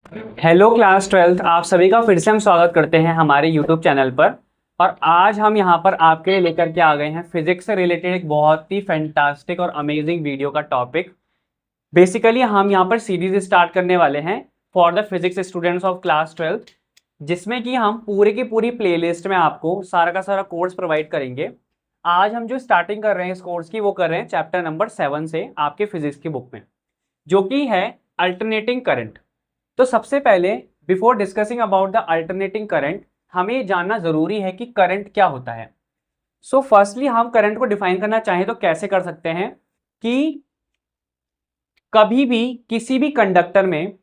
Hello class twelfth, आप सभी का फिर से हम स्वागत करते हैं हमारे यूट्यूब चैनल पर। और आज हम यहाँ पर आपके लिए लेकर के आ गए हैं फिजिक्स से रिलेटेड एक बहुत ही फैंटास्टिक और अमेजिंग वीडियो का टॉपिक। बेसिकली हम यहाँ पर सीरीज स्टार्ट करने वाले हैं for the physics students of class twelfth, जिसमें कि हम पूरे की पूरी प्लेलिस्ट में आपको सारा का सारा कोर्स प्रोवाइड करेंगे। आज हम जो स्टार्टिंग कर रहे हैं इस कोर्स की वो कर रहे हैं चैप्टर नंबर 7 से आपके फिजिक्स की बुक में, जो कि है अल्टरनेटिंग करंट। तो सबसे पहले before discussing about the alternating current, हमें ये जानना जरूरी है कि करंट क्या होता है। सो फर्स्टली हम करंट को डिफाइन करना चाहें तो कैसे कर सकते हैं कि कभी भी किसी भी कंडक्टर में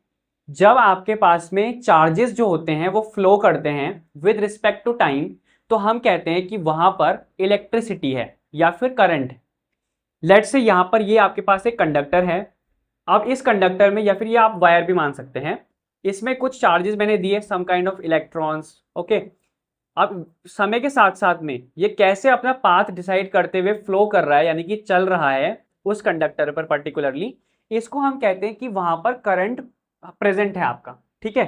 जब आपके पास में चार्जेस जो होते हैं वो फ्लो करते हैं विद रिस्पेक्ट टू टाइम, तो हम कहते हैं कि वहां पर इलेक्ट्रिसिटी है या फिर करंट है। लेट्स से यहां पर ये आपके पास एक कंडक्टर है। अब इस कंडक्टर में, या फिर ये आप वायर भी मान सकते हैं, इसमें कुछ चार्जेस मैंने दिए, some kind of electrons. Okay, अब समय के साथ साथ में ये कैसे अपना पाथ डिसाइड करते हुए फ्लो कर रहा है, यानी कि चल रहा है उस कंडक्टर पर पर्टिकुलरली, इसको हम कहते हैं कि वहां पर करंट प्रेजेंट है आपका। ठीक है,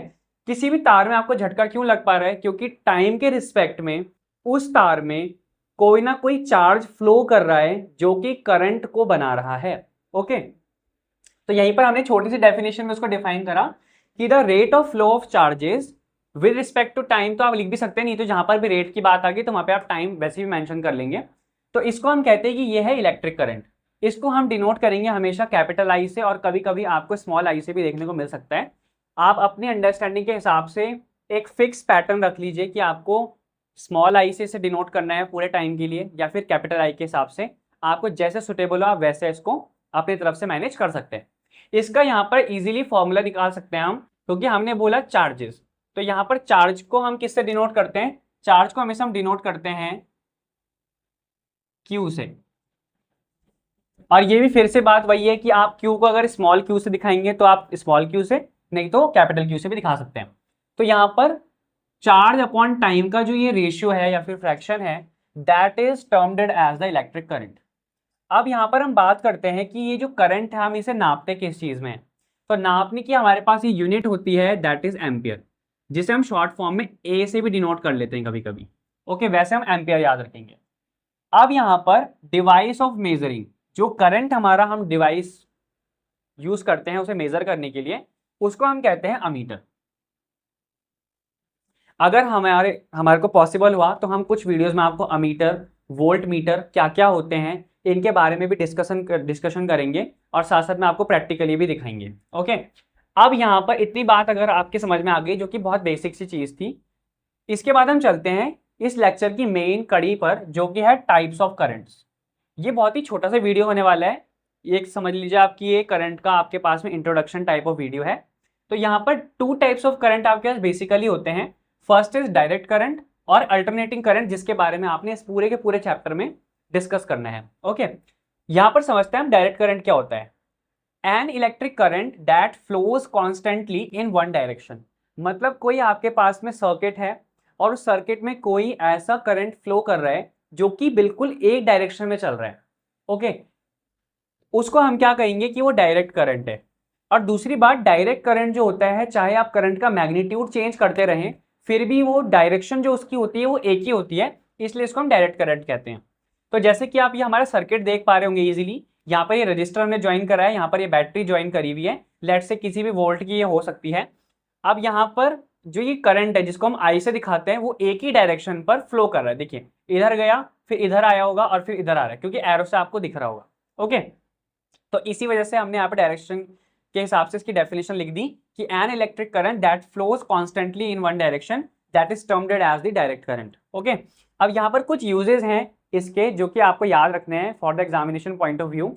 किसी भी तार में आपको झटका क्यों लग पा रहा है? क्योंकि टाइम के रिस्पेक्ट में उस तार में कोई ना कोई चार्ज फ्लो कर रहा है जो कि करंट को बना रहा है। ओके, तो यहीं पर हमने छोटी सी डेफिनेशन में उसको डिफाइन करा कि the rate of flow of charges with respect to time. तो आप लिख भी सकते हैं, नहीं तो जहां पर भी रेट की बात आ गई तो वहां पे आप टाइम वैसे भी मेंशन कर लेंगे। तो इसको हम कहते हैं कि ये है इलेक्ट्रिक करंट। इसको हम डिनोट करेंगे हमेशा कैपिटल आई से, और कभी कभी आपको स्मॉल आई से भी देखने को मिल सकता है। आप अपनी अंडरस्टैंडिंग के हिसाब से एक फिक्स पैटर्न रख लीजिए कि आपको स्मॉल आई से इसे डिनोट करना है पूरे टाइम के लिए, या फिर कैपिटल आई के हिसाब से। आपको जैसे सुटेबल हो आप वैसे इसको अपनी तरफ से मैनेज कर सकते हैं। इसका यहाँ पर इजीली फॉर्मूला निकाल सकते हैं हम, क्योंकि हमने बोला चार्जेस। तो यहाँ पर चार्ज को हम किससे डिनोट करते हैं? चार्ज को हमेशा हम डिनोट करते हैं क्यू से। और ये भी फिर से बात वही है कि आप क्यू को अगर स्मॉल क्यू से दिखाएंगे तो आप स्मॉल क्यू से, नहीं तो कैपिटल क्यू से भी दिखा सकते हैं। तो यहाँ पर चार्ज अपॉन टाइम का जो ये रेशियो है या फिर फ्रैक्शन है, that is termed as the electric current. अब यहाँ पर हम बात करते हैं कि ये जो करंट है हम इसे नापते किस चीज में है। तो नापने की हमारे पास ये यूनिट होती है, दैट इज एम्पियर, जिसे हम शॉर्ट फॉर्म में ए से भी डिनोट कर लेते हैं कभी कभी। ओके, वैसे हम एम्पियर याद रखेंगे। अब यहाँ पर डिवाइस ऑफ मेजरिंग, जो करंट हमारा हम डिवाइस यूज करते हैं उसे मेजर करने के लिए, उसको हम कहते हैं अमीटर। अगर हमारे को पॉसिबल हुआ तो हम कुछ वीडियोस में आपको अमीटर, वोल्ट मीटर क्या क्या होते हैं इनके बारे में भी डिस्कशन करेंगे, और साथ साथ में आपको प्रैक्टिकली भी दिखाएंगे। ओके, अब यहाँ पर इतनी बात अगर आपके समझ में आ गई, जो कि बहुत बेसिक सी चीज थी, इसके बाद हम चलते हैं इस लेक्चर की मेन कड़ी पर, जो कि है टाइप्स ऑफ करंट्स। ये बहुत ही छोटा सा वीडियो होने वाला है, एक समझ लीजिए आपकी ये करंट का आपके पास में इंट्रोडक्शन टाइप ऑफ वीडियो है। तो यहाँ पर टू टाइप्स ऑफ करंट आपके पास बेसिकली होते हैं। फर्स्ट इज डायरेक्ट करंट और अल्टरनेटिंग करंट, जिसके बारे में आपने इस पूरे के पूरे चैप्टर में डिस्कस करना है। ओके, यहां पर समझते हैं हम डायरेक्ट करंट क्या होता है। N electric current that flows constantly in one direction. मतलब कोई आपके पास में सर्किट है और उस सर्किट में कोई ऐसा करंट फ्लो कर रहा है जो कि बिल्कुल एक डायरेक्शन में चल रहा है। ओके, उसको हम क्या कहेंगे कि वो डायरेक्ट करंट है। और दूसरी बात, डायरेक्ट करंट जो होता है, चाहे आप करंट का मैग्नीट्यूड चेंज करते रहें फिर भी वो डायरेक्शन जो उसकी होती है वो एक ही होती है, इसलिए इसको हम डायरेक्ट करंट कहते हैं। तो जैसे कि आप ये हमारा सर्किट देख पा रहे होंगे इजीली, यहाँ पर ये रजिस्टर हमने ज्वाइन करा है, यहाँ पर ये बैटरी ज्वाइन करी हुई है, लेट से किसी भी वोल्ट की ये हो सकती है। अब यहाँ पर जो ये करंट है जिसको हम आई से दिखाते हैं, वो एक ही डायरेक्शन पर फ्लो कर रहा है। देखिए, इधर गया, फिर इधर आया होगा, और फिर इधर आ रहा है, क्योंकि एरो से आपको दिख रहा होगा। ओके, तो इसी वजह से हमने यहाँ पर डायरेक्शन के हिसाब से इसकी डेफिनेशन लिख दी कि an electric current that flows constantly in one direction that is termed as the direct current. Okay, अब यहाँ पर कुछ यूजेस हैं इसके जो कि आपको याद रखने हैं for the examination point of view.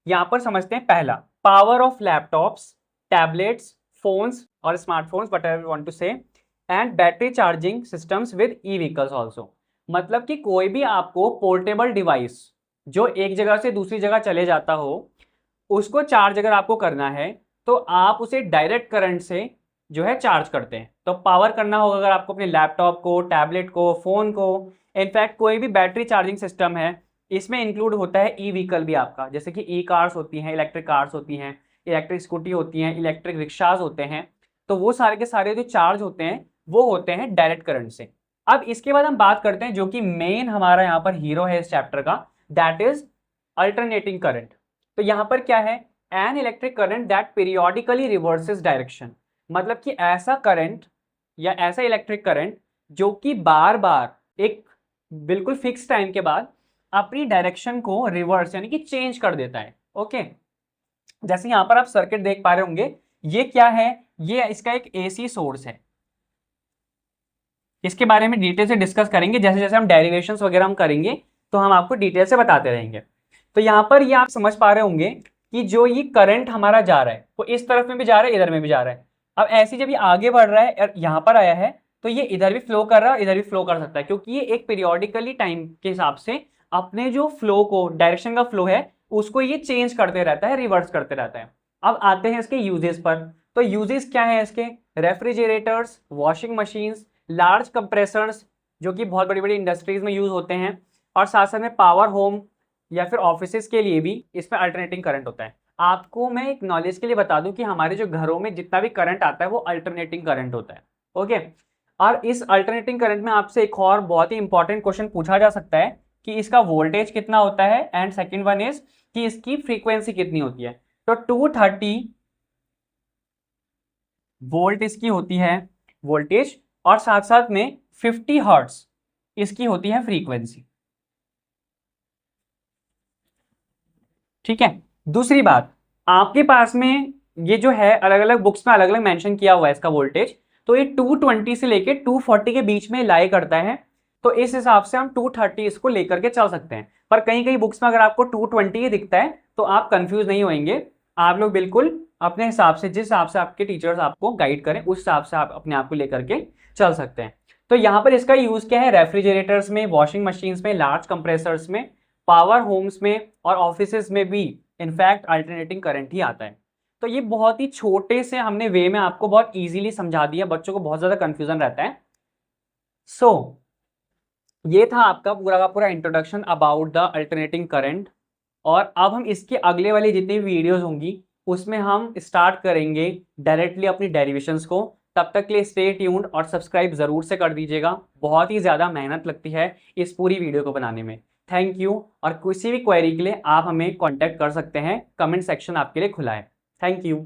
यहाँ पर समझते हैं, पहला, power of laptops, tablets, phones और smartphones, whatever you want to say, and battery charging systems with e vehicles also. मतलब कि कोई भी आपको पोर्टेबल डिवाइस जो एक जगह से दूसरी जगह चले जाता हो, उसको चार्ज अगर आपको करना है तो आप उसे डायरेक्ट करंट से जो है चार्ज करते हैं। तो पावर करना होगा अगर आपको अपने लैपटॉप को, टैबलेट को, फोन को, इनफैक्ट कोई भी बैटरी चार्जिंग सिस्टम है, इसमें इंक्लूड होता है ई व्हीकल भी आपका, जैसे कि ई कार्स होती हैं, इलेक्ट्रिक कार्स होती हैं, इलेक्ट्रिक स्कूटी होती हैं, इलेक्ट्रिक रिक्शाज होते हैं। तो वो सारे के सारे जो चार्ज होते हैं वो होते हैं डायरेक्ट करंट से। अब इसके बाद हम बात करते हैं जो कि मेन हमारा यहाँ पर हीरो है इस चैप्टर का, दैट इज अल्टरनेटिंग करंट। तो यहाँ पर क्या है, N electric current that periodically reverses direction, मतलब कि ऐसा करंट या ऐसा इलेक्ट्रिक करंट जो कि बार बार एक बिल्कुल फिक्स टाइम के बाद अपनी डायरेक्शन को रिवर्स यानी कि चेंज कर देता है। ओके, जैसे यहां पर आप सर्किट देख पा रहे होंगे, ये क्या है, ये इसका एक एसी सोर्स है। इसके बारे में डिटेल से डिस्कस करेंगे, जैसे जैसे हम डेरिवेशंस वगैरह हम करेंगे तो हम आपको डिटेल से बताते रहेंगे। तो यहां पर ये आप समझ पा रहे होंगे कि जो ये करंट हमारा जा रहा है वो इस तरफ में भी जा रहा है, इधर में भी जा रहा है। अब ऐसे जब ये आगे बढ़ रहा है, यहां पर आया है, तो ये इधर भी फ्लो कर रहा है, इधर भी फ्लो कर सकता है, क्योंकि ये एक पीरियोडिकली टाइम के हिसाब से अपने जो फ्लो को, डायरेक्शन का फ्लो है उसको ये चेंज करते रहता है, रिवर्स करते रहता है। अब आते हैं इसके यूजेस पर। तो यूजेस क्या है इसके, refrigerators, washing machines, large compressors जो कि बहुत बड़ी बड़ी इंडस्ट्रीज में यूज होते हैं, और साथ साथ में पावर होम या फिर ऑफिसेज के लिए भी इसमें अल्टरनेटिंग करंट होता है। आपको मैं एक नॉलेज के लिए बता दूं कि हमारे जो घरों में जितना भी करंट आता है वो अल्टरनेटिंग करंट होता है। ओके, और इस अल्टरनेटिंग करंट में आपसे एक और बहुत ही इंपॉर्टेंट क्वेश्चन पूछा जा सकता है कि इसका वोल्टेज कितना होता है, एंड सेकेंड वन इज कि इसकी फ्रीक्वेंसी कितनी होती है। तो 230 वोल्ट इसकी होती है वोल्टेज, और साथ साथ में 50 हर्ट्ज इसकी होती है फ्रीक्वेंसी। ठीक है, दूसरी बात, आपके पास में ये जो है अलग अलग बुक्स में अलग अलग मेंशन किया हुआ है इसका वोल्टेज, तो ये 220 से लेके 240 के बीच में लाई करता है। तो इस हिसाब से हम 230 इसको लेकर के चल सकते हैं, पर कहीं कहीं बुक्स में अगर आपको 220 ही दिखता है तो आप कंफ्यूज नहीं होंगे। आप लोग बिल्कुल अपने हिसाब से, जिस हिसाब से आपके टीचर्स आपको गाइड करें उस हिसाब से आप अपने आप को लेकर के चल सकते हैं। तो यहाँ पर इसका यूज क्या है, रेफ्रिजरेटर्स में, वॉशिंग मशीन्स में, लार्ज कंप्रेसर्स में, पावर होम्स में और ऑफिसेज में भी इनफैक्ट अल्टरनेटिंग करंट ही आता है। तो ये बहुत ही छोटे से हमने वे में आपको बहुत इजीली समझा दिया, बच्चों को बहुत ज्यादा कंफ्यूजन रहता है। सो ये था आपका पूरा का पूरा introduction about the alternating current. और अब हम इसके अगले वाली जितनी भी वीडियोस होंगी उसमें हम स्टार्ट करेंगे डायरेक्टली अपनी डेरिवेशंस को। तब तक के लिए स्टे ट्यून्ड और सब्सक्राइब जरूर से कर दीजिएगा, बहुत ही ज़्यादा मेहनत लगती है इस पूरी वीडियो को बनाने में। थैंक यू, और किसी भी क्वेरी के लिए आप हमें कॉन्टैक्ट कर सकते हैं, कमेंट सेक्शन आपके लिए खुला है। Thank you.